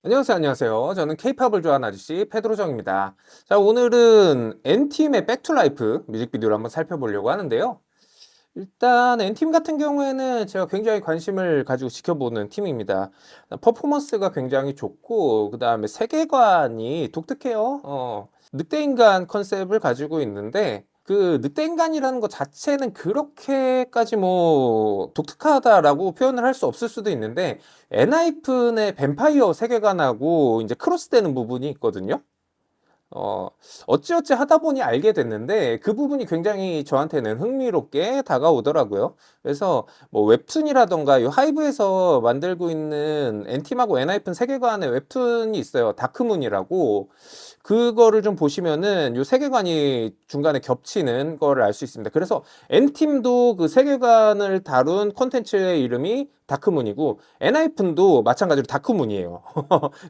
안녕하세요, 안녕하세요. 저는 케이팝을 좋아하는 아저씨 페드로정입니다. 자, 오늘은 엔팀의 백투라이프 뮤직비디오를 한번 살펴보려고 하는데요. 일단 엔팀 같은 경우에는 제가 굉장히 관심을 가지고 지켜보는 팀입니다. 퍼포먼스가 굉장히 좋고 그다음에 세계관이 독특해요. 늑대인간 컨셉을 가지고 있는데 그 늑대인간이라는 것 자체는 그렇게까지 뭐 독특하다라고 표현을 할 수 없을 수도 있는데 엔하이픈의 뱀파이어 세계관하고 이제 크로스되는 부분이 있거든요. 어, 어찌어찌 하다 보니 알게 됐는데 그 부분이 굉장히 저한테는 흥미롭게 다가오더라고요. 그래서 뭐 웹툰이라던가 이 하이브에서 만들고 있는 엔팀하고 엔하이픈 세계관의 웹툰이 있어요. 다크문이라고. 그거를 좀 보시면은 요 세계관이 중간에 겹치는 거를 알 수 있습니다. 그래서 엔팀도 그 세계관을 다룬 콘텐츠의 이름이 다크문이고 엔하이픈도 마찬가지로 다크문이에요.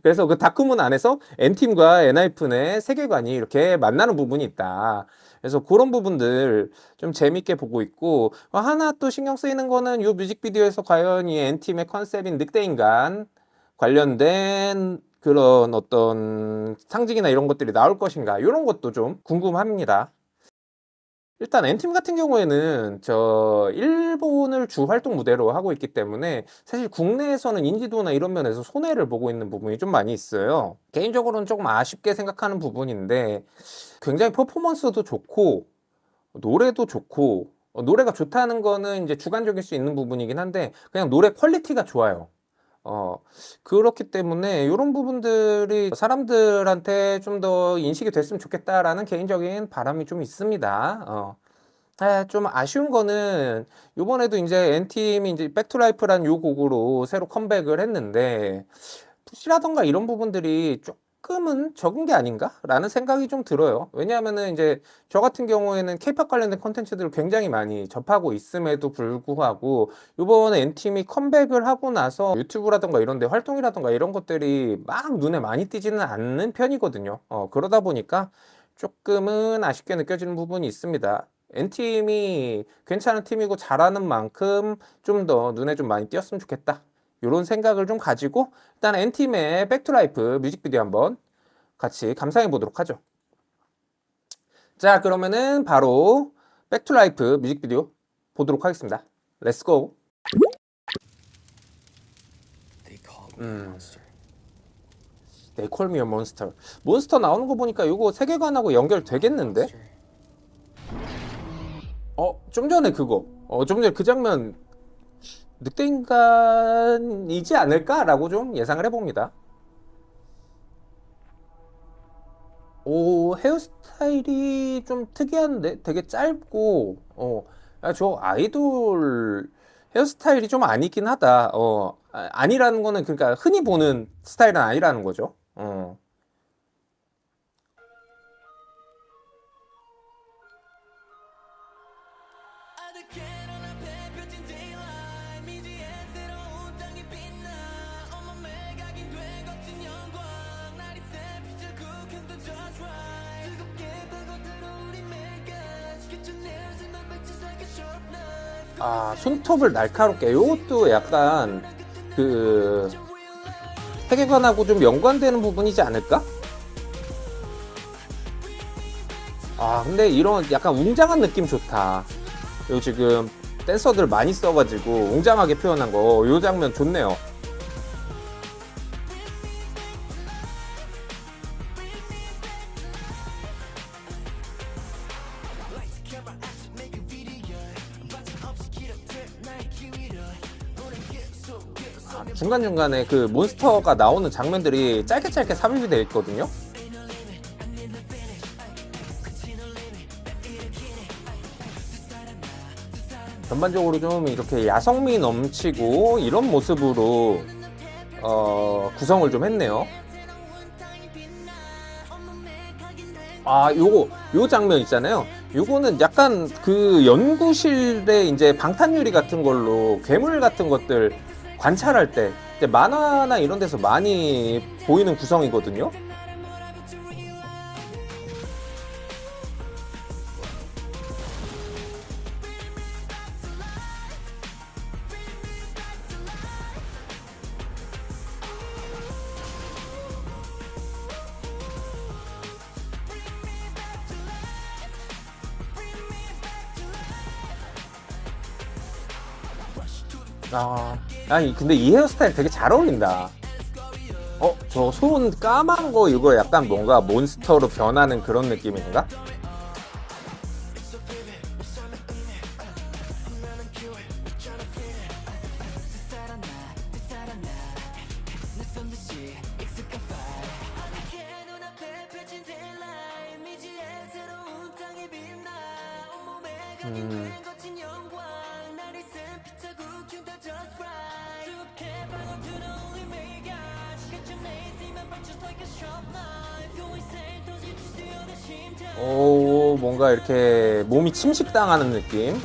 그래서 그 다크문 안에서 엔팀과 엔하이픈의 세계관이 이렇게 만나는 부분이 있다. 그래서 그런 부분들 좀 재밌게 보고 있고 하나 또 신경 쓰이는 거는 이 뮤직비디오에서 과연 이 엔팀의 컨셉인 늑대인간 관련된 그런 어떤 상징이나 이런 것들이 나올 것인가 이런 것도 좀 궁금합니다. 일단 엔팀 같은 경우에는 저 일본을 주 활동 무대로 하고 있기 때문에 사실 국내에서는 인지도나 이런 면에서 손해를 보고 있는 부분이 좀 많이 있어요. 개인적으로는 조금 아쉽게 생각하는 부분인데 굉장히 퍼포먼스도 좋고 노래도 좋고 노래가 좋다는 거는 이제 주관적일 수 있는 부분이긴 한데 그냥 노래 퀄리티가 좋아요. 어, 그렇기 때문에 이런 부분들이 사람들한테 좀 더 인식이 됐으면 좋겠다라는 개인적인 바람이 좀 있습니다. 좀 아쉬운 거는 요번에도 이제 엔팀이 이제 백투라이프란 요 곡으로 새로 컴백을 했는데 푸시라던가 이런 부분들이 조금은 적은 게 아닌가라는 생각이 좀 들어요. 왜냐하면은 이제 저 같은 경우에는 케이팝 관련된 콘텐츠들을 굉장히 많이 접하고 있음에도 불구하고 요번에 엔팀이 컴백을 하고 나서 유튜브라던가 이런 데 활동이라던가 이런 것들이 막 눈에 많이 띄지는 않는 편이거든요. 그러다 보니까 조금은 아쉽게 느껴지는 부분이 있습니다. N팀이 괜찮은 팀이고 잘하는 만큼 좀 더 눈에 좀 많이 띄었으면 좋겠다. 이런 생각을 좀 가지고 일단 N팀의 백투라이프 뮤직비디오 한번 같이 감상해 보도록 하죠. 자, 그러면은 바로 백투라이프 뮤직비디오 보도록 하겠습니다. 렛츠고. They call me a monster. 몬스터 나오는 거 보니까 이거 세계관하고 연결되겠는데? 좀 전에 그거. 좀 전에 그 장면 늑대인간이지 않을까라고 좀 예상을 해봅니다. 오, 헤어스타일이 좀 특이한데? 되게 짧고, 저 아이돌 헤어스타일이 좀 아니긴 하다. 아니라는 거는 그러니까 흔히 보는 스타일은 아니라는 거죠. 손톱을 날카롭게. 요것도 약간 그 세계관하고 좀 연관되는 부분이지 않을까? 근데 이런 약간 웅장한 느낌 좋다. 요 지금 댄서들 많이 써가지고 웅장하게 표현한 거, 요 장면 좋네요. 중간중간에 그 몬스터가 나오는 장면들이 짧게 짧게 삽입이 되어 있거든요. 전반적으로 좀 이렇게 야성미 넘치고 이런 모습으로 구성을 좀 했네요. 요 장면 있잖아요. 요거는 약간 그 연구실에 이제 방탄유리 같은 걸로 괴물 같은 것들 관찰할 때 이제 만화나 이런 데서 많이 보이는 구성이거든요. 아, 아니, 근데 이 헤어스타일 되게 잘 어울린다. 저 손 까만 거 이거 약간 뭔가 몬스터로 변하는 그런 느낌인가? 음, 오, 뭔가 이렇게 몸이 침식당하는 느낌?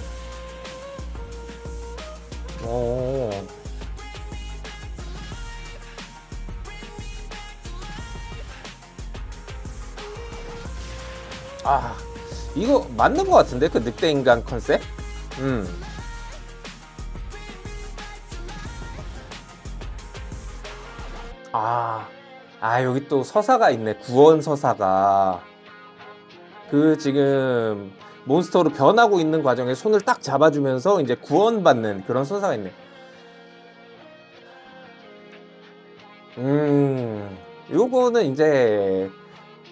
오, 아, 이거 맞는 것 같은데? 그 늑대 인간 컨셉? 음, 아, 여기 또 서사가 있네. 구원 서사가. 그 지금 몬스터로 변하고 있는 과정에 손을 딱 잡아주면서 이제 구원받는 그런 서사가 있네. 음, 요거는 이제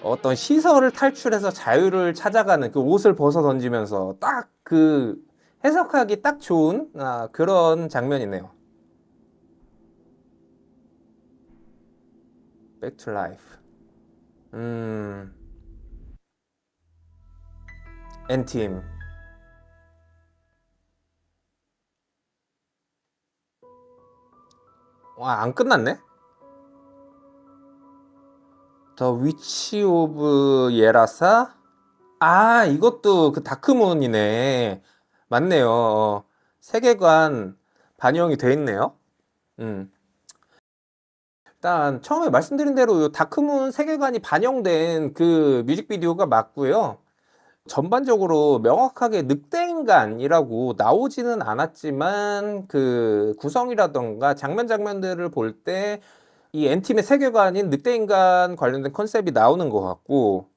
어떤 시설을 탈출해서 자유를 찾아가는 그 옷을 벗어 던지면서 딱 그 해석하기 딱 좋은 그런 장면이네요. Back to life. 음, 엔팀. 와, 안 끝났네? 더 위치 오브 예라사? 이것도 그 다크문이네. 맞네요. 세계관 반영이 돼 있네요. 음. 일단 처음에 말씀드린 대로 요 다크문 세계관이 반영된 그 뮤직비디오가 맞고요. 전반적으로 명확하게 늑대인간이라고 나오지는 않았지만 그 구성이라던가 장면 장면들을 볼 때 이 엔팀의 세계관인 늑대인간 관련된 컨셉이 나오는 것 같고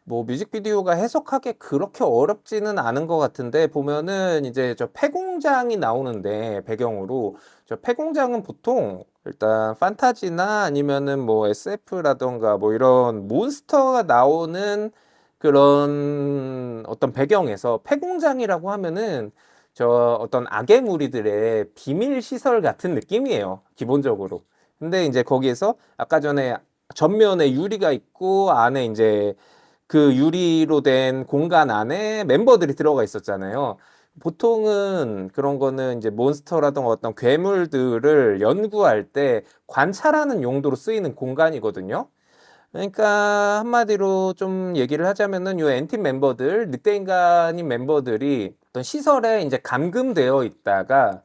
뭐 뮤직비디오가 해석하기 그렇게 어렵지는 않은 것 같은데 보면은 이제 저 폐공장이 나오는데 배경으로 저 폐공장은 보통 일단 판타지나 아니면은 뭐 SF라던가 뭐 이런 몬스터가 나오는 그런 어떤 배경에서 폐공장이라고 하면은 저 어떤 악의 무리들의 비밀 시설 같은 느낌이에요 기본적으로. 근데 이제 거기에서 아까 전에 전면에 유리가 있고 안에 이제 그 유리로 된 공간 안에 멤버들이 들어가 있었잖아요. 보통은 그런 거는 이제 몬스터라든가 어떤 괴물들을 연구할 때 관찰하는 용도로 쓰이는 공간이거든요. 그러니까 한마디로 좀 얘기를 하자면은 요 엔팀 멤버들, 늑대인간인 멤버들이 어떤 시설에 이제 감금되어 있다가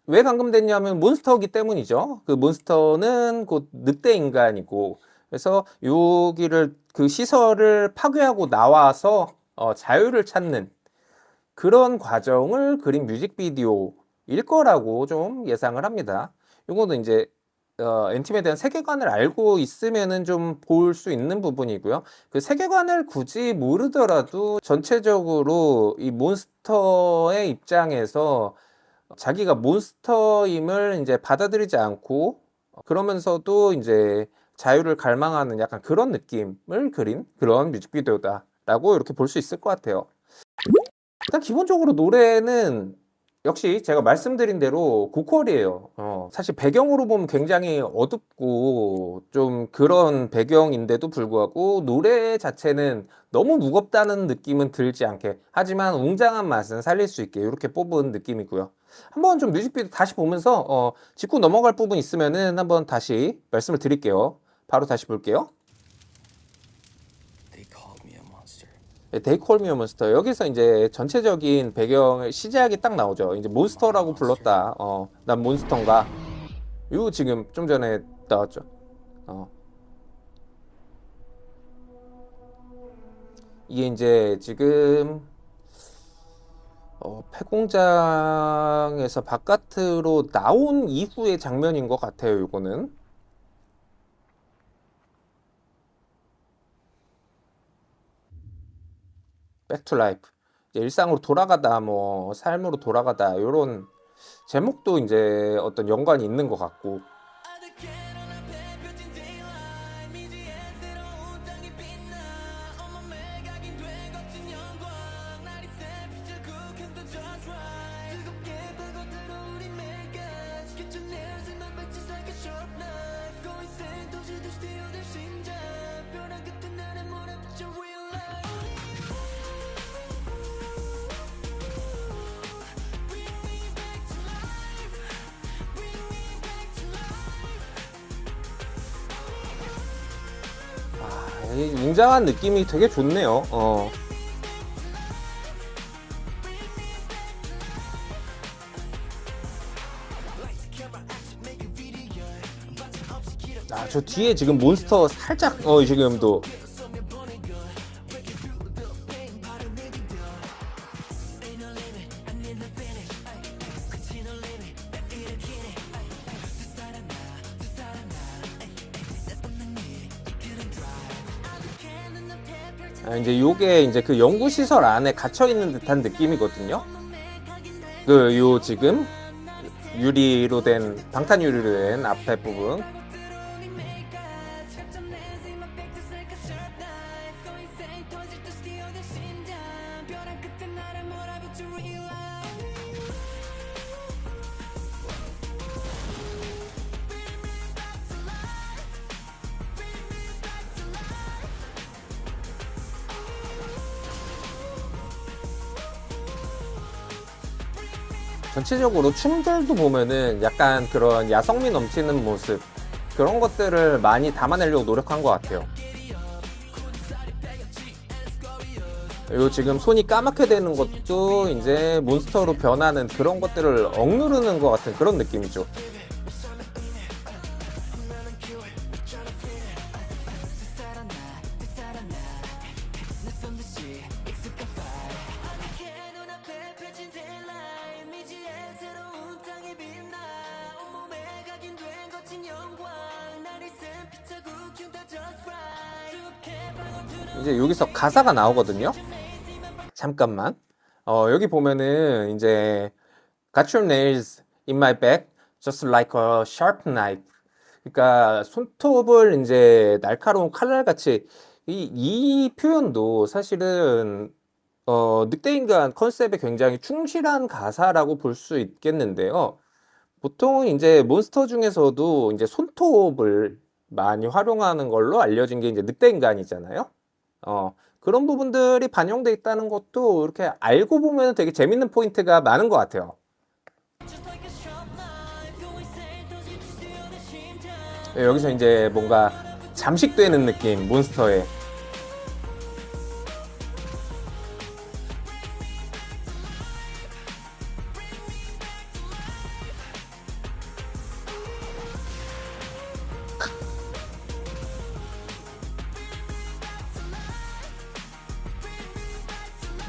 왜 감금됐냐면 몬스터이기 때문이죠. 그 몬스터는 곧 늑대 인간이고 그래서 여기를 그 시설을 파괴하고 나와서 자유를 찾는 그런 과정을 그린 뮤직비디오일 거라고 좀 예상을 합니다. 이거는 이제 엔팀에 대한 세계관을 알고 있으면은 좀 볼 수 있는 부분이고요. 그 세계관을 굳이 모르더라도 전체적으로 이 몬스터의 입장에서 자기가 몬스터임을 이제 받아들이지 않고 그러면서도 이제 자유를 갈망하는 약간 그런 느낌을 그린 그런 뮤직비디오다라고 이렇게 볼 수 있을 것 같아요. 일단 기본적으로 노래는 역시 제가 말씀드린 대로 고퀄이에요. 사실 배경으로 보면 굉장히 어둡고 좀 그런 배경인데도 불구하고 노래 자체는 너무 무겁다는 느낌은 들지 않게 하지만 웅장한 맛은 살릴 수 있게 이렇게 뽑은 느낌이고요. 한번 좀 뮤직비디오 다시 보면서 짚고 넘어갈 부분 있으면은 한번 다시 말씀을 드릴게요. 바로 다시 볼게요. They Call Me a Monster. 여기서 이제 전체적인 배경의 시작이 딱 나오죠. 이제 몬스터라고 불렀다. 난 몬스터인가? 이거 지금 좀 전에 나왔죠. 어, 이게 이제 지금 폐공장에서 바깥으로 나온 이후의 장면인 것 같아요. 이거는 백투 라이프. 일상으로 돌아가다 뭐 삶으로 돌아가다 요런 제목도 이제 어떤 연관이 있는 것 같고. 이 웅장한 느낌이 되게 좋네요. 저 뒤에 지금 몬스터 살짝 지금도 이제 요게 이제 그 연구시설 안에 갇혀 있는 듯한 느낌이거든요. 요 지금 유리로 된, 방탄 유리로 된 앞에 부분. 전체적으로 춤들도 보면은 약간 그런 야성미 넘치는 모습, 그런 것들을 많이 담아내려고 노력한 것 같아요. 요 지금 손이 까맣게 되는 것도 이제 몬스터로 변하는 그런 것들을 억누르는 것 같은 그런 느낌이죠. 이제 여기서 가사가 나오거든요. 잠깐만. 여기 보면은 이제 Got your nails in my back, just like a sharp knife. 그러니까 손톱을 이제 날카로운 칼날같이, 이 표현도 사실은 늑대인간 컨셉에 굉장히 충실한 가사라고 볼 수 있겠는데요. 보통 이제 몬스터 중에서도 이제 손톱을 많이 활용하는 걸로 알려진 게 이제 늑대인간이잖아요. 그런 부분들이 반영돼 있다는 것도 이렇게 알고 보면 되게 재밌는 포인트가 많은 것 같아요. 여기서 이제 뭔가 잠식되는 느낌, 몬스터에.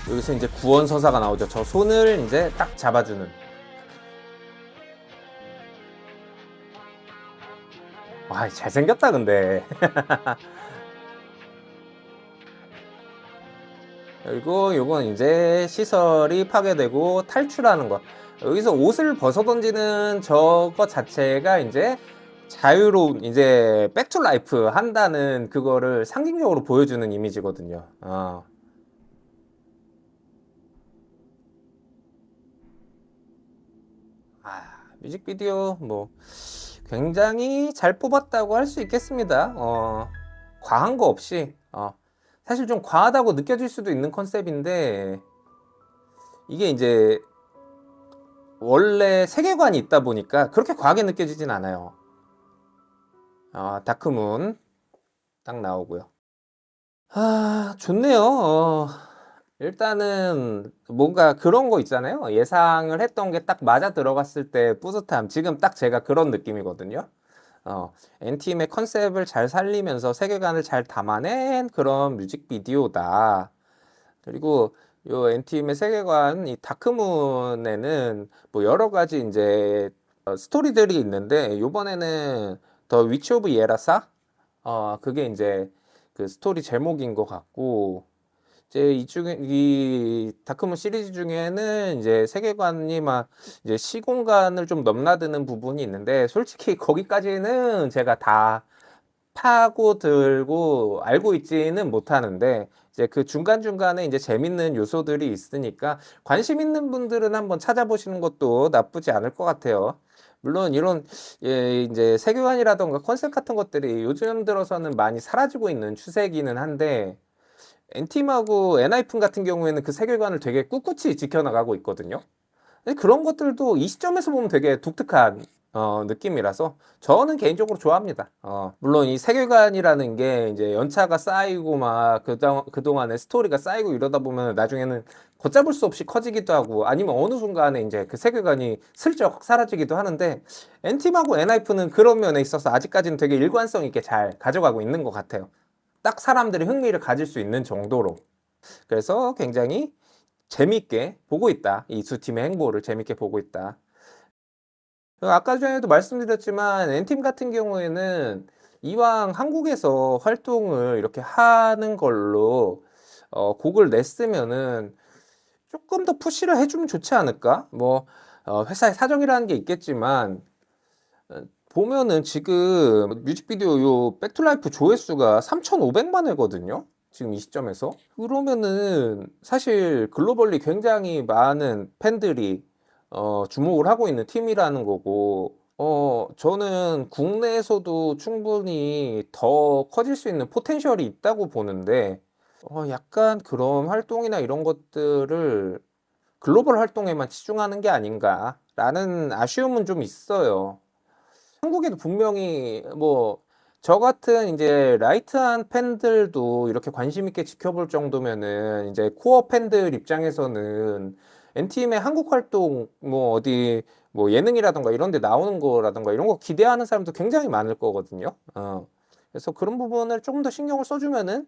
여기서 이제 구원서사가 나오죠. 저 손을 이제 딱 잡아주는. 와, 잘생겼다, 근데. 그리고 요건 이제 시설이 파괴되고 탈출하는 것. 여기서 옷을 벗어 던지는 저것 자체가 이제 자유로운, 이제 백투 라이프 한다는 그거를 상징적으로 보여주는 이미지거든요. 뮤직비디오 뭐 굉장히 잘 뽑았다고 할 수 있겠습니다. 과한 거 없이, 사실 좀 과하다고 느껴질 수도 있는 컨셉인데, 이게 이제 원래 세계관이 있다 보니까 그렇게 과하게 느껴지진 않아요. 다크문 딱 나오고요. 좋네요. 일단은 뭔가 그런 거 있잖아요. 예상을 했던 게 딱 맞아 들어갔을 때 뿌듯함. 지금 딱 제가 그런 느낌이거든요. 엔팀의 컨셉을 잘 살리면서 세계관을 잘 담아낸 그런 뮤직비디오다. 그리고 요 엔팀의 세계관, 이 다크문에는 뭐 여러 가지 이제 스토리들이 있는데, 요번에는 더 위치 오브 예라사? 그게 이제 그 스토리 제목인 것 같고, 이제 이 다크문 시리즈 중에는 이제 세계관이 막 이제 시공간을 좀 넘나드는 부분이 있는데, 솔직히 거기까지는 제가 다 파고들고 알고 있지는 못하는데, 이제 그 중간중간에 이제 재밌는 요소들이 있으니까 관심 있는 분들은 한번 찾아보시는 것도 나쁘지 않을 것 같아요. 물론 이런 이제 세계관이라던가 컨셉 같은 것들이 요즘 들어서는 많이 사라지고 있는 추세기는 한데, 엔팀하고 엔하이픈 같은 경우에는 그 세계관을 되게 꿋꿋이 지켜나가고 있거든요. 근데 그런 것들도 이 시점에서 보면 되게 독특한 느낌이라서 저는 개인적으로 좋아합니다. 물론 이 세계관이라는 게 이제 연차가 쌓이고 막 그동안에 스토리가 쌓이고 이러다 보면 나중에는 걷잡을 수 없이 커지기도 하고, 아니면 어느 순간에 이제 그 세계관이 슬쩍 사라지기도 하는데, 엔팀하고 엔하이픈은 그런 면에 있어서 아직까지는 되게 일관성 있게 잘 가져가고 있는 것 같아요. 딱 사람들이 흥미를 가질 수 있는 정도로. 그래서 굉장히 재밌게 보고 있다. 이 두 팀의 행보를 재밌게 보고 있다. 아까 전에도 말씀드렸지만 N팀 같은 경우에는 이왕 한국에서 활동을 이렇게 하는 걸로 곡을 냈으면은 조금 더 푸시를 해주면 좋지 않을까? 뭐 회사의 사정이라는 게 있겠지만, 보면은 지금 뮤직비디오 요 백투라이프 조회수가 3,500만 회거든요. 지금 이 시점에서. 그러면은 사실 글로벌리 굉장히 많은 팬들이 주목을 하고 있는 팀이라는 거고, 저는 국내에서도 충분히 더 커질 수 있는 포텐셜이 있다고 보는데, 약간 그런 활동이나 이런 것들을 글로벌 활동에만 치중하는 게 아닌가라는 아쉬움은 좀 있어요. 한국에도 분명히 뭐 저 같은 이제 라이트한 팬들도 이렇게 관심 있게 지켜볼 정도면은, 이제 코어 팬들 입장에서는 N팀의 한국 활동 뭐 어디 뭐 예능이라던가 이런 데 나오는 거라던가 이런 거 기대하는 사람도 굉장히 많을 거거든요. 그래서 그런 부분을 조금 더 신경을 써주면은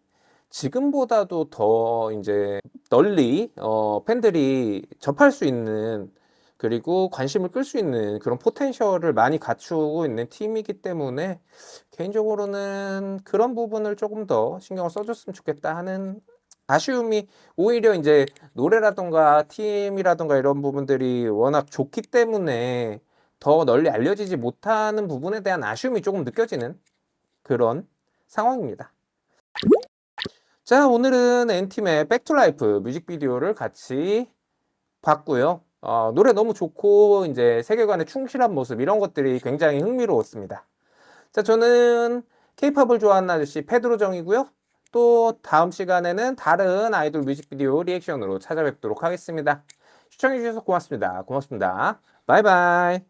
지금보다도 더 이제 널리 팬들이 접할 수 있는, 그리고 관심을 끌 수 있는 그런 포텐셜을 많이 갖추고 있는 팀이기 때문에, 개인적으로는 그런 부분을 조금 더 신경을 써줬으면 좋겠다 하는 아쉬움이, 오히려 이제 노래라던가 팀이라던가 이런 부분들이 워낙 좋기 때문에 더 널리 알려지지 못하는 부분에 대한 아쉬움이 조금 느껴지는 그런 상황입니다. 자, 오늘은 N팀의 백투라이프 뮤직비디오를 같이 봤고요. 노래 너무 좋고 이제 세계관에 충실한 모습, 이런 것들이 굉장히 흥미로웠습니다. 자, 저는 케이팝을 좋아하는 아저씨 페드로정이고요. 또 다음 시간에는 다른 아이돌 뮤직비디오 리액션으로 찾아뵙도록 하겠습니다. 시청해주셔서 고맙습니다. 고맙습니다. 바이바이.